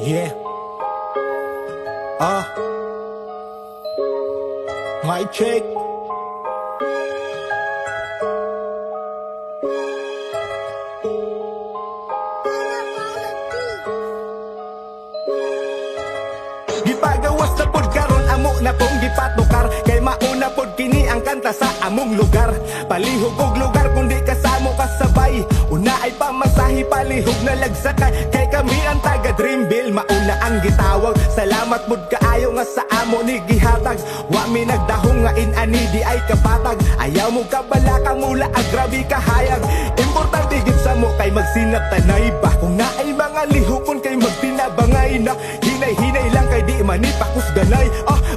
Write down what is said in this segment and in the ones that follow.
Yeah. Mic check. Gipagawas na pod karon amo na pong gipatukar, kay mauna pod kini ang kanta sa among lugar. Palihog og lugar kundi kasamo kasabay, una ay pamasahi palihog na lagsakay. Kay kami ang taga Dreamville, mauna ang gitawag. Salamat pod kaayo nga sa amo ni gihatag. Wa mi nagdahong nga inani di ay kapatag. Ayaw mo kabala ka mula agrabi kahayag. Importante gid sa mo kay magsinap tanay ba. Kung naay mga lihokon kay magtinabangay na. Hinay-hinay lang kay di manipakus ganay.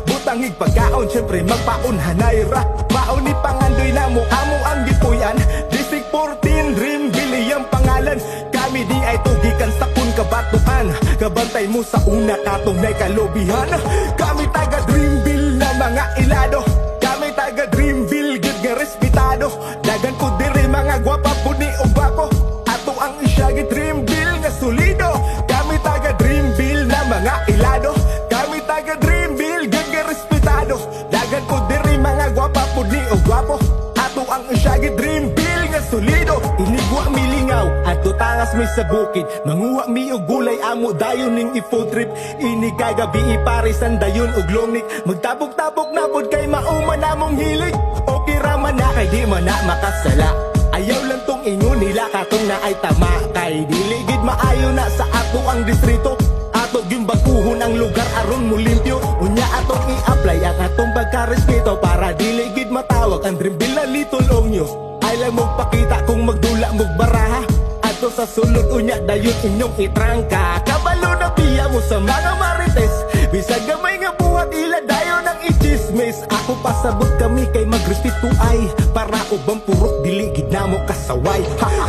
Butangig pagkaon syempre magpaunhanay ra. Maon ni pangandoy na mo amo ang gipuyan. District 14 Dreamville iyang pangalan. Kami di ay tugikan sa kun kabatuan. Kabantay mo sa una katong nay kalobihan. Kami taga Dreamville na mga ilado. Kami taga Dreamville gid nga respetado. Dagan ko diri mga gwapa puni o bako. Ato ang isyagi Dreamville nga solido. Kami taga Dreamville na mga ilado. Kami taga Dreamville gid nga respetado. Dagan ko diri mga gwapa puni o gwapo. Ato ang isyagi Dreamville nga solido. Inigwa milingaw ato tangas may sa bukid. Manguha mi og gulay amo dayon ning i-food trip. Ini kagabi iparisan dayon og longnik. Magtabok-tabok na pod kay mauman namong hilig. Okay raman na kay di man na makasala. Ayaw lang tong ingon nila katong na ay tama. Kay diligid maayo na sa ato ang distrito. Ato gimbakuhon ang lugar aron mo limpyo. Unya atong i-apply ang atong pagkarespeto para diligid matawag ang Dreamville na little ongyo. Ay lang mong pakita kung magdula mong baraha. Ato sa sulod unya dayon inyong itrangka. Kabalo na biya mo sa mga marites. Bisag gamay nga buhat ila dayon ang i-chismis. Ako pasabot kami kay magrespeto ay para ubang purok diligid na mo kasaway.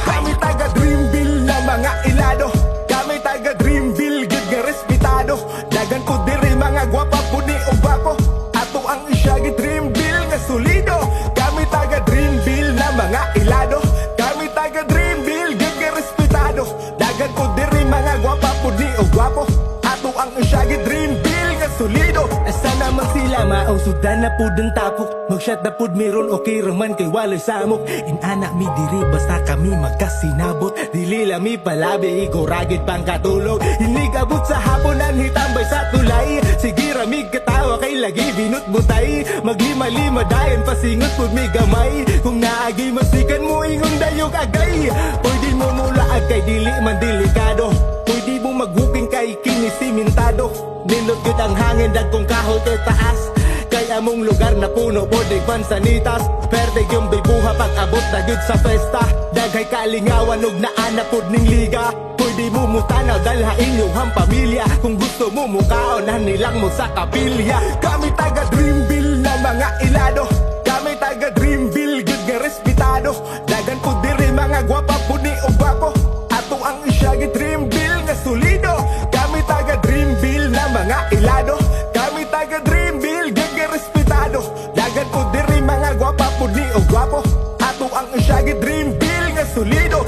Kami taga Dreamville na mga ilado. Kami taga Dreamville gid nga respetado. Dagan ko diri mga gwapa puni o bako. Ato ang isyagi Dreamville nga solido. Kami taga Dreamville na mga ilado. Kami taga Dreamville gid nga respetado. Dagan ko diri mga gwapa puni o gwapo. Ato ang isyagi Dreamville nga solido. Asa naman sila mausudan na pud ang tapok. Magshot na pud meron okay raman kay walay samok. Inana mi diri basta kami magkasinabot. Dili lami palabi ikaw ragid pang katulog. Hinigabot sa hapon ang hitambay sa tulay. Sige ramig katawa kay lagi binut butay. Maglima-lima dayon pasingot pud mi gamay. Kung naagi masikan mo ingon dayog agay. Pwede mo mula agay dili man delikado. Pwede mo maghuking kay kini simentado. Nindot yun ang hangin dagkong kahol kay taas. Kaya mong lugar na puno po di sanitas. Perde yung bibuha pag abot na yun sa festa. Daghay kalingawan og naanapod ning liga. Pwede mo mutanaw dalha inyong pamilya. Kung gusto mo mukaon nilang mo sa kapilya. Kami taga Dreamville na mga ilado. Kami taga Dreamville gid nga respetado. Dagan po diri mga gwapa puni o gwapo. Ato ang isyagi Dreamville nga solido. Kami taga Dreamville na mga ilado. Kami taga Dreamville gid nga respetado. Dagan po diri mga gwapa puni o gwapo. Ato ang isyagi Dreamville nga solido.